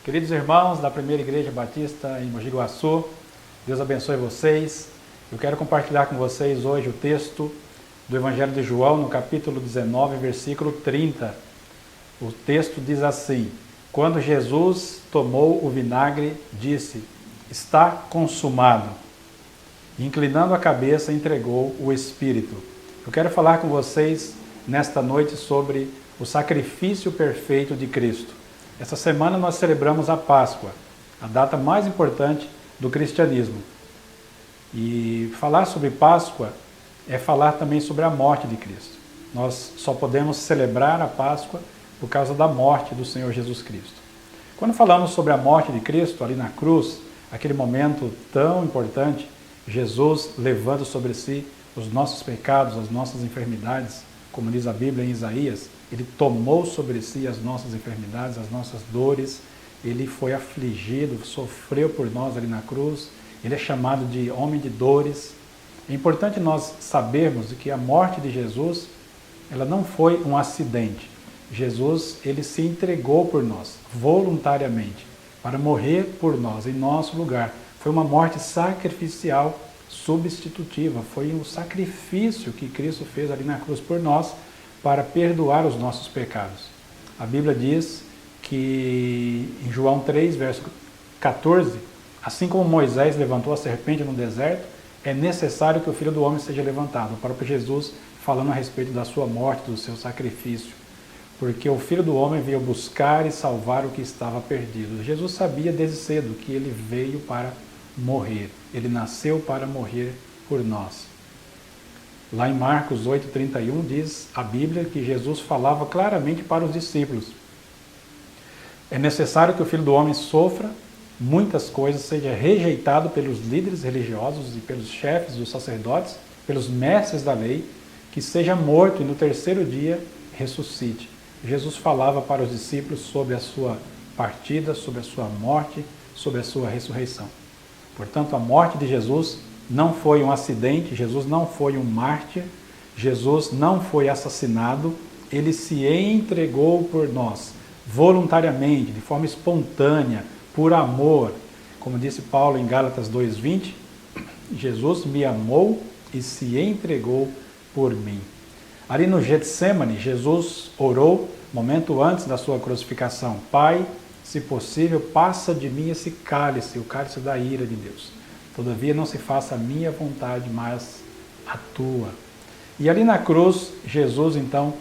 Queridos irmãos da Primeira Igreja Batista em Mogi Guaçu, Deus abençoe vocês. Eu quero compartilhar com vocês hoje o texto do Evangelho de João, no capítulo 19, versículo 30. O texto diz assim: quando Jesus tomou o vinagre, disse: está consumado. E, inclinando a cabeça, entregou o Espírito. Eu quero falar com vocês nesta noite sobre o sacrifício perfeito de Cristo. Essa semana nós celebramos a Páscoa, a data mais importante do cristianismo. E falar sobre Páscoa é falar também sobre a morte de Cristo. Nós só podemos celebrar a Páscoa por causa da morte do Senhor Jesus Cristo. Quando falamos sobre a morte de Cristo ali na cruz, aquele momento tão importante, Jesus levando sobre si os nossos pecados, as nossas enfermidades, como diz a Bíblia em Isaías, Ele tomou sobre si as nossas enfermidades, as nossas dores, Ele foi afligido, sofreu por nós ali na cruz, Ele é chamado de homem de dores. É importante nós sabermos que a morte de Jesus, ela não foi um acidente. Jesus, Ele se entregou por nós, voluntariamente, para morrer por nós, em nosso lugar. Foi uma morte sacrificial, substitutiva, foi um sacrifício que Cristo fez ali na cruz por nós, para perdoar os nossos pecados. A Bíblia diz que em João 3, verso 14, assim como Moisés levantou a serpente no deserto, é necessário que o Filho do Homem seja levantado. O próprio Jesus falando a respeito da sua morte, do seu sacrifício. Porque o Filho do Homem veio buscar e salvar o que estava perdido. Jesus sabia desde cedo que ele veio para morrer. Ele nasceu para morrer por nós. Lá em Marcos 8,31 diz a Bíblia que Jesus falava claramente para os discípulos: é necessário que o Filho do Homem sofra muitas coisas, seja rejeitado pelos líderes religiosos e pelos chefes dos sacerdotes, pelos mestres da lei, que seja morto e no terceiro dia ressuscite. Jesus falava para os discípulos sobre a sua partida, sobre a sua morte, sobre a sua ressurreição. Portanto, a morte de Jesus não foi um acidente, Jesus não foi um mártir, Jesus não foi assassinado, Ele se entregou por nós, voluntariamente, de forma espontânea, por amor. Como disse Paulo em Gálatas 2,20, Jesus me amou e se entregou por mim. Ali no Getsemane, Jesus orou, momento antes da sua crucificação: Pai, se possível, passa de mim esse cálice, o cálice da ira de Deus. Todavia não se faça a minha vontade, mas a tua. E ali na cruz, Jesus então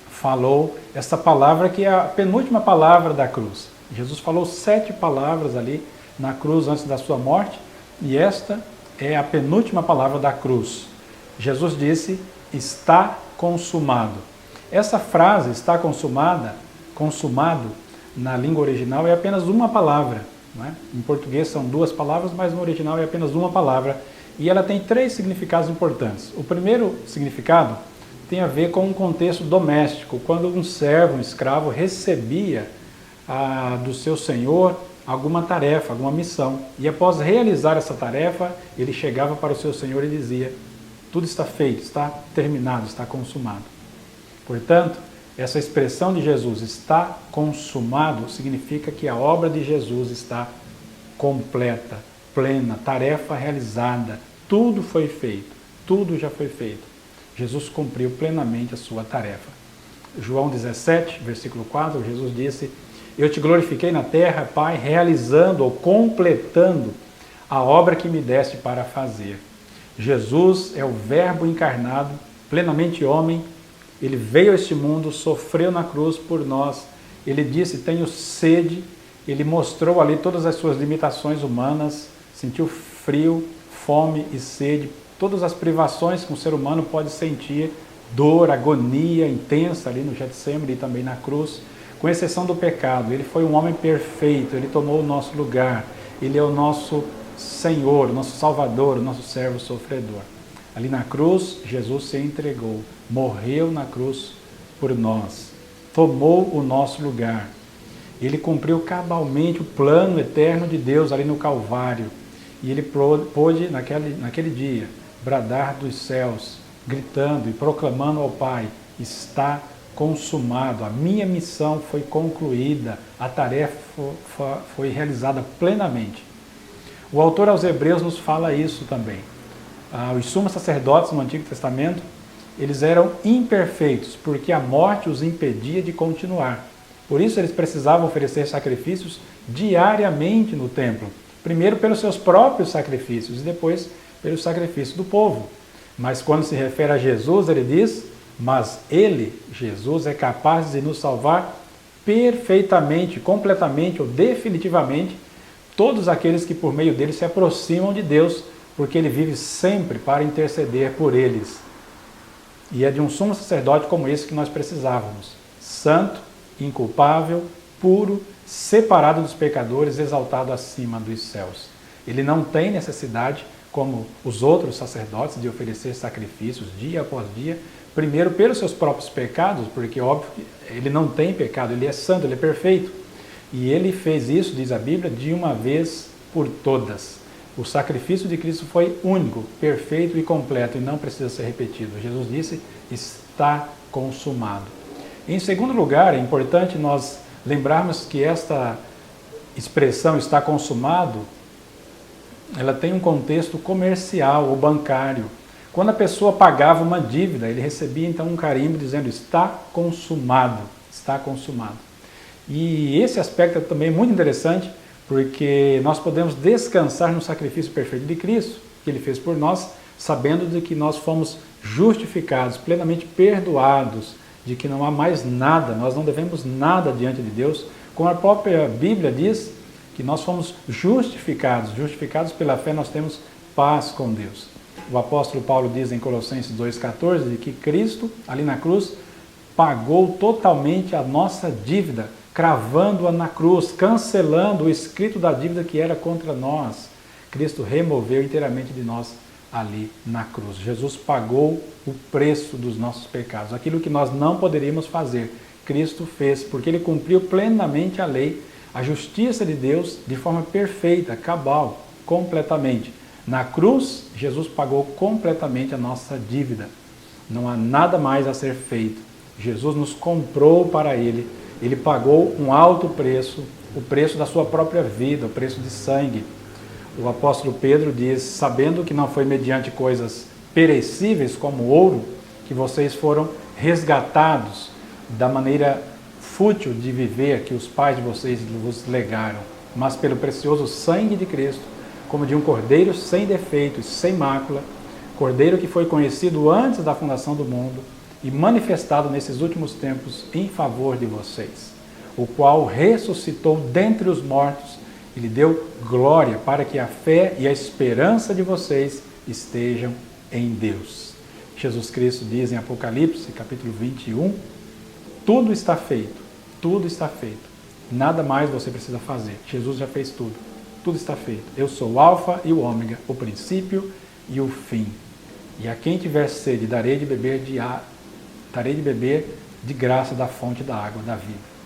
falou essa palavra que é a penúltima palavra da cruz. Jesus falou 7 palavras ali na cruz antes da sua morte, e esta é a penúltima palavra da cruz. Jesus disse: está consumado. Essa frase, está consumado, na língua original é apenas uma palavra. Não é? Em português são 2 palavras, mas no original é apenas uma palavra. E ela tem 3 significados importantes. O primeiro significado tem a ver com um contexto doméstico, quando um servo, um escravo, recebia do seu senhor alguma tarefa, alguma missão. E após realizar essa tarefa, ele chegava para o seu senhor e dizia: tudo está feito, está terminado, está consumado. Portanto, essa expressão de Jesus, está consumado, significa que a obra de Jesus está completa, plena, tarefa realizada, tudo foi feito, tudo já foi feito. Jesus cumpriu plenamente a sua tarefa. João 17, versículo 4, Jesus disse: eu te glorifiquei na terra, Pai, realizando ou completando a obra que me deste para fazer. Jesus é o Verbo encarnado, plenamente homem. Ele veio a este mundo, sofreu na cruz por nós. Ele disse: tenho sede. Ele mostrou ali todas as suas limitações humanas, sentiu frio, fome e sede, todas as privações que um ser humano pode sentir, dor, agonia intensa ali no Getsemane e também na cruz, com exceção do pecado. Ele foi um homem perfeito, ele tomou o nosso lugar, ele é o nosso Senhor, o nosso Salvador, o nosso servo sofredor. Ali na cruz, Jesus se entregou, morreu na cruz por nós, tomou o nosso lugar. Ele cumpriu cabalmente o plano eterno de Deus ali no Calvário. E ele pôde, naquele dia, bradar dos céus, gritando e proclamando ao Pai: está consumado, a minha missão foi concluída, a tarefa foi realizada plenamente. O autor aos Hebreus nos fala isso também. Os sumos sacerdotes no Antigo Testamento, eles eram imperfeitos, porque a morte os impedia de continuar. Por isso eles precisavam oferecer sacrifícios diariamente no templo. Primeiro pelos seus próprios sacrifícios e depois pelos sacrifícios do povo. Mas quando se refere a Jesus, ele diz, mas ele, Jesus, é capaz de nos salvar perfeitamente, completamente ou definitivamente todos aqueles que por meio dele se aproximam de Deus, porque ele vive sempre para interceder por eles. E é de um sumo sacerdote como esse que nós precisávamos. Santo, inculpável, puro, separado dos pecadores, exaltado acima dos céus. Ele não tem necessidade, como os outros sacerdotes, de oferecer sacrifícios dia após dia, primeiro pelos seus próprios pecados, porque óbvio que ele não tem pecado, ele é santo, ele é perfeito. E ele fez isso, diz a Bíblia, de uma vez por todas. O sacrifício de Cristo foi único, perfeito e completo e não precisa ser repetido. Jesus disse, está consumado. Em segundo lugar, é importante nós lembrarmos que esta expressão está consumado, ela tem um contexto comercial ou bancário. Quando a pessoa pagava uma dívida, ele recebia então um carimbo dizendo está consumado, está consumado. E esse aspecto é também muito interessante, porque nós podemos descansar no sacrifício perfeito de Cristo, que ele fez por nós, sabendo de que nós fomos justificados, plenamente perdoados, de que não há mais nada, nós não devemos nada diante de Deus, como a própria Bíblia diz, que nós fomos justificados pela fé, nós temos paz com Deus. O apóstolo Paulo diz em Colossenses 2,14, de que Cristo, ali na cruz, pagou totalmente a nossa dívida, cravando-a na cruz, cancelando o escrito da dívida que era contra nós. Cristo removeu inteiramente de nós ali na cruz. Jesus pagou o preço dos nossos pecados. Aquilo que nós não poderíamos fazer, Cristo fez, porque ele cumpriu plenamente a lei, a justiça de Deus de forma perfeita, cabal, completamente. Na cruz, Jesus pagou completamente a nossa dívida. Não há nada mais a ser feito. Jesus nos comprou para ele. Ele pagou um alto preço, o preço da sua própria vida, o preço de sangue. O apóstolo Pedro diz, sabendo que não foi mediante coisas perecíveis como ouro, que vocês foram resgatados da maneira fútil de viver que os pais de vocês vos legaram, mas pelo precioso sangue de Cristo, como de um cordeiro sem defeito e sem mácula, cordeiro que foi conhecido antes da fundação do mundo, e manifestado nesses últimos tempos em favor de vocês, o qual ressuscitou dentre os mortos e lhe deu glória para que a fé e a esperança de vocês estejam em Deus. Jesus Cristo diz em Apocalipse, capítulo 21, tudo está feito, nada mais você precisa fazer, Jesus já fez tudo, tudo está feito. Eu sou o alfa e o ômega, o princípio e o fim. E a quem tiver sede, darei de beber de graça da fonte da água da vida.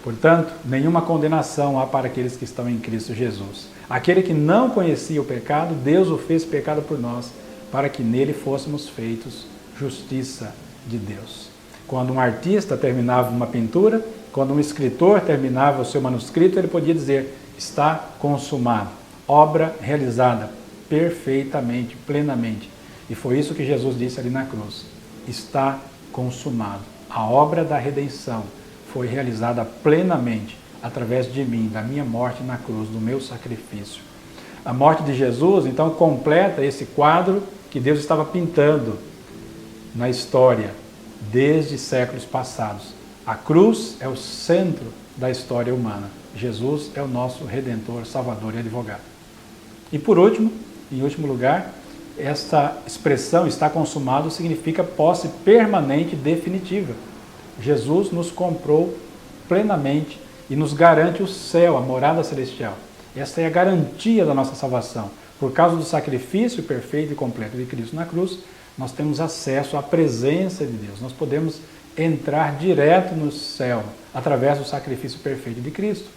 Portanto, nenhuma condenação há para aqueles que estão em Cristo Jesus. Aquele que não conhecia o pecado, Deus o fez pecado por nós, para que nele fôssemos feitos justiça de Deus. Quando um artista terminava uma pintura, quando um escritor terminava o seu manuscrito, ele podia dizer, está consumado, obra realizada perfeitamente, plenamente. E foi isso que Jesus disse ali na cruz. Está consumado. A obra da redenção foi realizada plenamente através de mim, da minha morte na cruz, do meu sacrifício. A morte de Jesus, então, completa esse quadro que Deus estava pintando na história desde séculos passados. A cruz é o centro da história humana. Jesus é o nosso Redentor, Salvador e Advogado. E por último, em último lugar, esta expressão está consumado significa posse permanente e definitiva. Jesus nos comprou plenamente e nos garante o céu, a morada celestial. Esta é a garantia da nossa salvação. Por causa do sacrifício perfeito e completo de Cristo na cruz, nós temos acesso à presença de Deus. Nós podemos entrar direto no céu através do sacrifício perfeito de Cristo.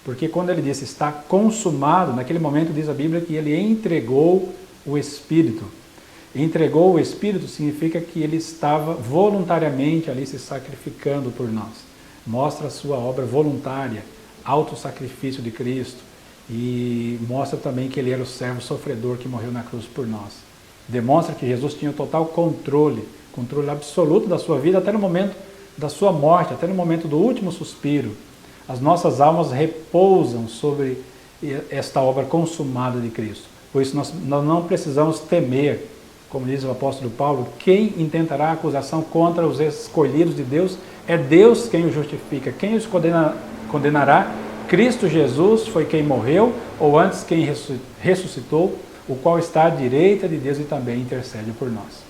Porque quando ele disse está consumado, naquele momento diz a Bíblia que ele entregou o Espírito. Entregou o Espírito significa que ele estava voluntariamente ali se sacrificando por nós. Mostra a sua obra voluntária, autossacrifício de Cristo, e mostra também que ele era o servo sofredor que morreu na cruz por nós. Demonstra que Jesus tinha o total controle absoluto da sua vida até no momento da sua morte, até no momento do último suspiro. As nossas almas repousam sobre esta obra consumada de Cristo. Por isso nós não precisamos temer, como diz o apóstolo Paulo, quem intentará acusação contra os escolhidos de Deus? É Deus quem os justifica. Quem os condenará? Cristo Jesus foi quem morreu, ou antes quem ressuscitou, o qual está à direita de Deus e também intercede por nós.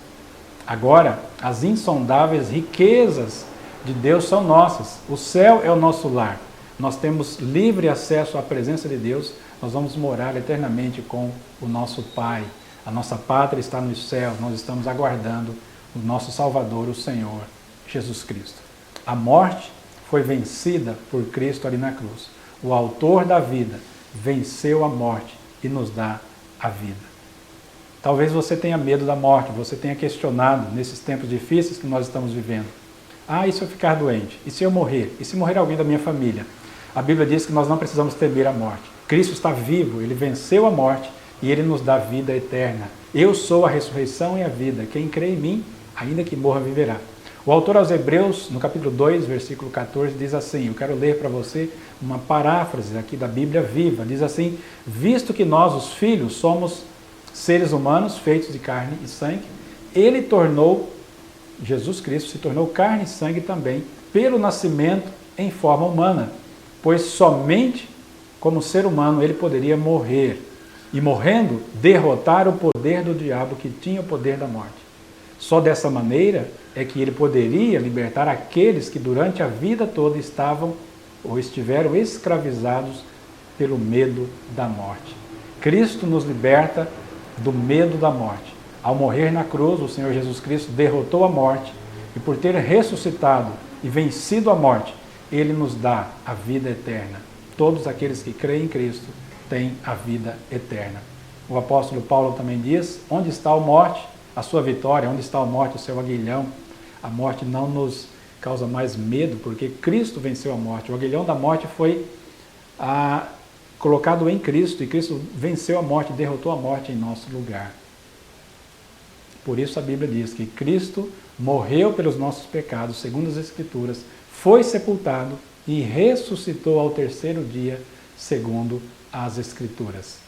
Agora, as insondáveis riquezas de Deus são nossas. O céu é o nosso lar. Nós temos livre acesso à presença de Deus. Nós vamos morar eternamente com o nosso Pai. A nossa pátria está nos céus. Nós estamos aguardando o nosso Salvador, o Senhor Jesus Cristo. A morte foi vencida por Cristo ali na cruz. O autor da vida venceu a morte e nos dá a vida. Talvez você tenha medo da morte, você tenha questionado nesses tempos difíceis que nós estamos vivendo. E se eu ficar doente? E se eu morrer? E se morrer alguém da minha família? A Bíblia diz que nós não precisamos temer a morte. Cristo está vivo, ele venceu a morte e ele nos dá vida eterna. Eu sou a ressurreição e a vida. Quem crê em mim, ainda que morra, viverá. O autor aos Hebreus, no capítulo 2, versículo 14, diz assim, eu quero ler para você uma paráfrase aqui da Bíblia viva, diz assim, visto que nós, os filhos, somos seres humanos feitos de carne e sangue, ele tornou, Jesus Cristo se tornou carne e sangue também, pelo nascimento em forma humana, pois somente como ser humano ele poderia morrer, e morrendo, derrotar o poder do diabo que tinha o poder da morte. Só dessa maneira é que ele poderia libertar aqueles que durante a vida toda estavam ou estiveram escravizados pelo medo da morte. Cristo nos liberta do medo da morte. Ao morrer na cruz, o Senhor Jesus Cristo derrotou a morte e por ter ressuscitado e vencido a morte, ele nos dá a vida eterna. Todos aqueles que creem em Cristo têm a vida eterna. O apóstolo Paulo também diz, onde está a morte? A sua vitória, onde está a morte, o seu aguilhão? A morte não nos causa mais medo, porque Cristo venceu a morte. O aguilhão da morte foi colocado em Cristo, e Cristo venceu a morte, derrotou a morte em nosso lugar. Por isso a Bíblia diz que Cristo morreu pelos nossos pecados, segundo as Escrituras, foi sepultado e ressuscitou ao terceiro dia, segundo as Escrituras.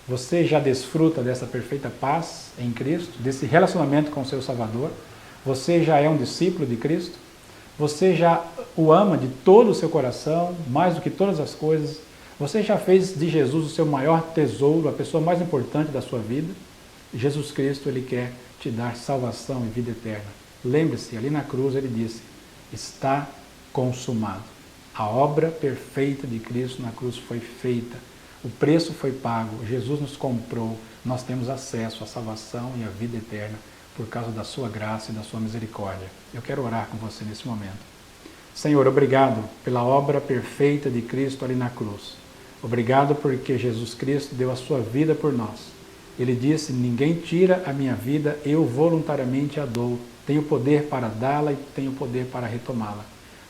Você já desfruta dessa perfeita paz em Cristo, desse relacionamento com o seu Salvador? Você já é um discípulo de Cristo? Você já o ama de todo o seu coração, mais do que todas as coisas? Você já fez de Jesus o seu maior tesouro, a pessoa mais importante da sua vida? Jesus Cristo, ele quer te dar salvação e vida eterna. Lembre-se, ali na cruz ele disse, está consumado. A obra perfeita de Cristo na cruz foi feita. O preço foi pago, Jesus nos comprou, nós temos acesso à salvação e à vida eterna por causa da sua graça e da sua misericórdia. Eu quero orar com você nesse momento. Senhor, obrigado pela obra perfeita de Cristo ali na cruz. Obrigado porque Jesus Cristo deu a sua vida por nós. Ele disse, ninguém tira a minha vida, eu voluntariamente a dou. Tenho poder para dá-la e tenho poder para retomá-la.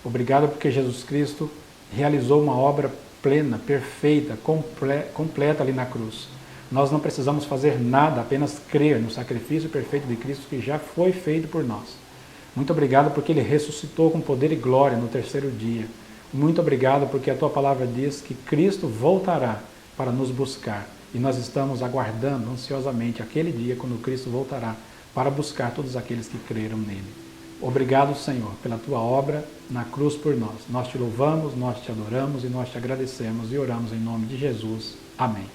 Obrigado porque Jesus Cristo realizou uma obra plena, perfeita, completa ali na cruz. Nós não precisamos fazer nada, apenas crer no sacrifício perfeito de Cristo que já foi feito por nós. Muito obrigado porque Ele ressuscitou com poder e glória no terceiro dia. Muito obrigado porque a Tua palavra diz que Cristo voltará para nos buscar. E nós estamos aguardando ansiosamente aquele dia quando Cristo voltará para buscar todos aqueles que creram nele. Obrigado, Senhor, pela Tua obra na cruz por nós. Nós Te louvamos, nós Te adoramos e nós Te agradecemos e oramos em nome de Jesus. Amém.